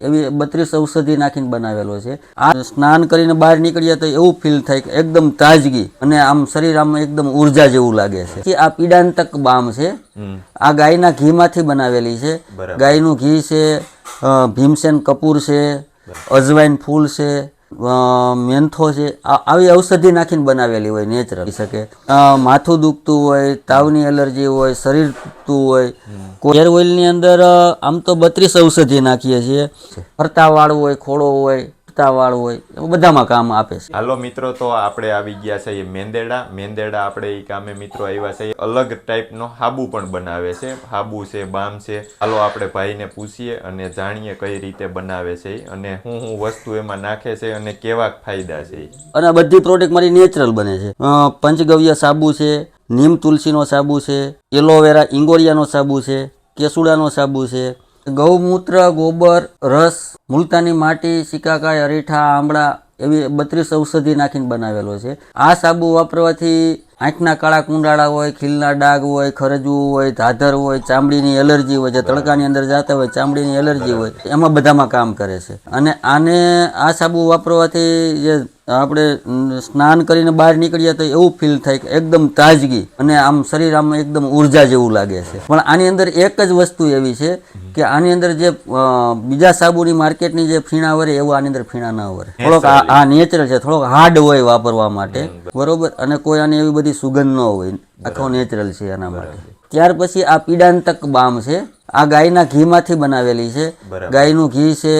એવી 32 ઔષધિ નાખીને બનાવેલો છે। આ સ્નાન કરીને બહાર નીકળીએ તો એવું ફીલ થાય કે એકદમ તાજગી અને આમ શરીર આમ એકદમ ઉર્જા જેવું લાગે છે। આ પીડાંતક બામ છે। આ ગાયના ઘીમાંથી બનાવેલી છે। ગાયનું ઘી છે, ભીમસેન કપૂર છે, અજવાઈન ફૂલ છે, મેન્થો છે, આવી ઔષધિ નાખીને બનાવેલી હોય નેચરલ શકે। માથું દુખતું હોય, તાવની એલર્જી હોય, શરીર દુખતું હોય, હેર ઓઇલની અંદર આમ તો 32 ઔષધિ નાખીએ છીએ। ફરતાવાળું હોય, ખોડો હોય, વાળું હોય, બધામાં કામ આપે છે। હાલો મિત્રો, તો આપણે આવી ગયા છે એ મેંદેડા આપણે એ કામે મિત્રો આવ્યા છે। અલગ ટાઈપનો હાબુ પણ બનાવે છે, હાબુ છે, બામ છે। હાલો આપણે ભાઈને પૂછીએ અને જાણીએ કઈ રીતે બનાવે છે અને હું વસ્તુ એમાં નાખે છે અને કેવા ફાયદા છે। અને આ બધી પ્રોડક્ટ મારી નેચરલ બને છે। પંચગવ્ય સાબુ છે, નીમ તુલસીનો સાબુ છે, એલોવેરા ઇંગોરિયાનો સાબુ છે, કેસુડાનો સાબુ છે, ગૌમૂત્ર, ગોબર, રસ, મુલતાની માટી, સિકાકાઈ, અરીઠા, આમળા એવી 32 ઔષધિ નાખીને બનાવેલો છે। આ સાબુ વાપરવાથી આંખના કાળા કુંડાળા હોય, ખીલના ડાઘ હોય, ખરજવું હોય, ધાધર હોય, ચામડીની એલર્જી હોય, જે તડકાની અંદર જતા હોય ચામડીની એલર્જી હોય, એમાં બધામાં કામ કરે છે। અને આ સાબુ વાપરવાથી જે આપણે સ્નાન કરીને બહાર નીકળીએ તો એવું ફીલ થાય કે એકદમ તાજગી અને આમ શરીર આમ એકદમ ઉર્જા જેવું લાગે છે। પણ આની અંદર એક જ વસ્તુ એવી છે કે આની અંદર જે બીજા સાબુની માર્કેટની જે ફીણા વરે એવું આની અંદર ફીણા ના વરે। થોડોક આ નેચરલ છે, થોડોક હાર્ડ હોય વાપરવા માટે, બરોબર। અને કોઈ આની એવી બધી સુગંધ ન હોય, આખો નેચરલ છે એના માટે। ત્યાર પછી આ પીડાંતક બામ છે। આ ગાયના ઘીમાંથી બનાવેલી છે। ગાયનું ઘી છે,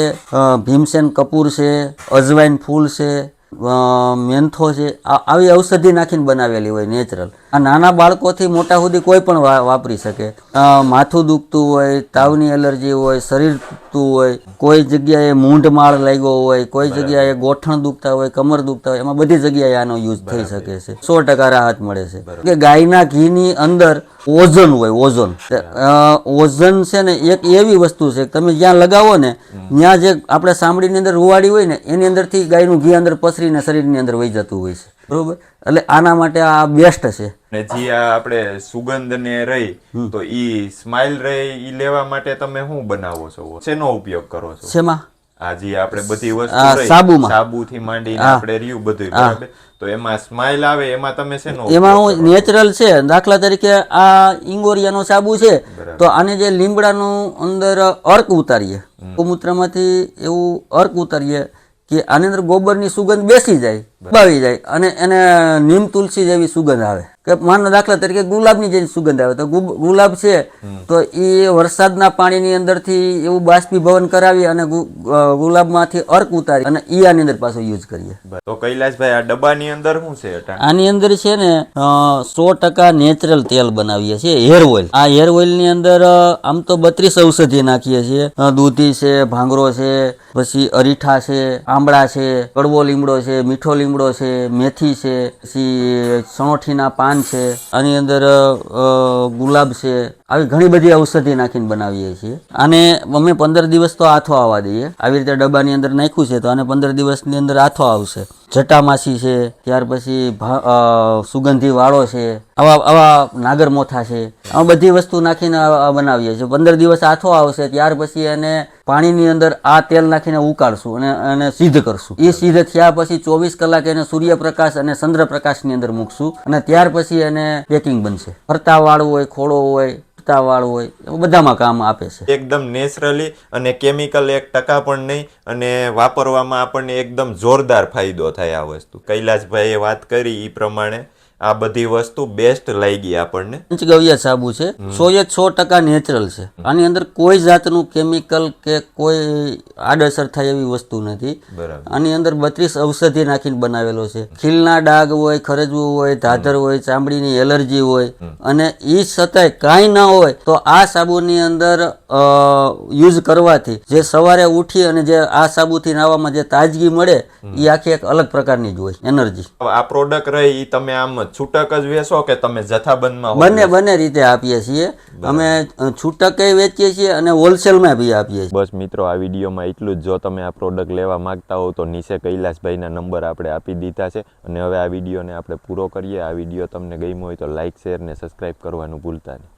ભીમસેન કપૂર છે, અજવાઈન ફૂલ છે, મેન્થો છે, આવી ઔષધિ નાખીને બનાવેલી હોય નેચરલ। આ નાના બાળકોથી મોટા સુધી કોઈ પણ વાપરી શકે। માથું દુખતું હોય, તાવની એલર્જી હોય, શરીર દુખતું હોય, કોઈ જગ્યાએ મૂંઢ માળ લાગ્યો હોય, કોઈ જગ્યાએ ગોઠણ દુખતા હોય, કમર દુખતા હોય, એમાં બધી જગ્યાએ આનો યુઝ થઈ શકે છે। 100% રાહત મળે છે કે ગાયના ઘીની અંદર ઓઝોન હોય, ઓઝોન છે ને એક એવી વસ્તુ છે તમે જ્યાં લગાવો ને ત્યાં જે આપણે ચામડીની અંદર રૂવાડી હોય ને એની અંદરથી ગાયનું ઘી અંદર પસરીને શરીરની અંદર વહી જતું હોય છે, બરોબર। એટલે આના માટે આ બેસ્ટ છે। ને જે આપણે સુગંધ ને રહી તો ઈ સ્માઇલ રહી ઈ લેવા માટે તમે શું બનાવો છો, શેનો ઉપયોગ કરો છો? શેમાં? આ જે આપણે બધી વસ્તુ સાબુથી માંડીને આપણે રહ્યું બધું, બરાબર। તો એમાં સ્માઇલ આવે એમાં તમે શેનો? એમાં નેચરલ છે। દાખલા તરીકે આ ઇંગોરિયાનો સાબુ છે તો આને જે લીમડાનું અંદર અર્ક ઉતારીએ, ગૌમૂત્રમાંથી એવું અર્ક ઉતારીએ કે આની અંદર ગોબરની સુગંધ બેસી જાય, દબાવી જાય અને એને નીમ તુલસી જેવી સુગંધ આવે। કે માનો દાખલા તરીકે ગુલાબની જેવી સુગંધ આવે તો ગુલાબ છે તો એ વરસાદના પાણીની અંદરથી એવું બાષ્પીભવન કરાવી અને ગુલાબમાંથી અર્ક ઉતારી અને ઈ આની અંદર પાછો યુઝ કરીએ। તો કૈલાસભાઈ આ ડબ્બાની અંદર શું છે? આની અંદર છે ને 100% નેચરલ તેલ બનાવીએ છીએ, હેર ઓઇલ। આ હેર ઓઇલ ની અંદર આમ તો 32 ઔષધિ નાખીએ છીએ। દૂધી છે, ભાંગરો છે, પછી અરીઠા છે, આંબળા છે, કડવો લીમડો છે, મીઠો લીમડો છે, મેથી છે, પછી સણોઠીના પાન છે, આની અંદર ગુલાબ છે, આવી ઘણી બધી ઔષધિ નાખીને બનાવીએ છીએ। આને અમે 15 દિવસ તો આથો આવવા દઈએ। આવી રીતે ડબ્બાની અંદર નાખ્યું છે તો આને 15 દિવસની અંદર આથો આવશે। જટામાસી છે, ત્યાર પછી સુગંધી વાળો છે, આવા નાગરમોથા છે, આ બધી વસ્તુ નાખીને બનાવીએ છીએ। 15 દિવસ આથો આવશે ત્યાર પછી એને પાણીની અંદર આ તેલ નાખીને ઉકાળશું અને સિદ્ધ કરશું। એ સિદ્ધ થયા પછી 24 કલાક એને સૂર્યપ્રકાશ અને ચંદ્રપ્રકાશની અંદર મૂકશું અને ત્યાર પછી એને પેકિંગ બનશે। ફરતાવાળું હોય, ખોડો હોય, વાળું હોય, બધામાં કામ આપે છે। એકદમ નેચરલી અને કેમિકલ 1% પણ નહીં અને વાપરવામાં આપણને એકદમ જોરદાર ફાયદો થાય આ વસ્તુ। કૈલાસભાઈએ વાત કરી એ પ્રમાણે આ બધી વસ્તુ બેસ્ટ લાગી આપણને। પંચગવ્ય સાબુ છે, 100% નેચરલ છે। આની અંદર કોઈ જાતનું કેમિકલ કે કોઈ આડઅસર થાય એવી વસ્તુ નથી। આની અંદર 32 ઔષધિ નાખીને બનાવેલો છે। ખીલના ડાઘ હોય, ખરજવું હોય, ધાધર હોય, ચામડીની એલર્જી હોય અને એ છતાંય કાંઈ ના હોય તો આ સાબુની અંદર યુઝ કરવાથી જે સવારે ઉઠી અને જે આ સાબુથી નાવામાં જે તાજગી મળે એ આખી એક અલગ પ્રકારની જ હોય, એનર્જી। આ પ્રોડક્ટ રહી તમે આમ છૂટક જ વેચો કે તમે જથ્થાબંધમાં? બંને રીતે આપીએ છીએ। અમે છૂટક વેચીએ છીએ અને હોલસેલમાં બી આપીએ છીએ। બસ મિત્રો, આ વિડીયોમાં એટલું જ। જો તમે આ પ્રોડક્ટ લેવા માંગતા હો તો નીચે કૈલાસભાઈના નંબર આપણે આપી દીધા છે અને હવે આ વિડીયોને આપણે પૂરો કરીએ। આ વિડીયો તમને ગમ્યો હોય તો લાઇક, શેર ને સબસ્ક્રાઈબ કરવાનું ભૂલતા નહીં।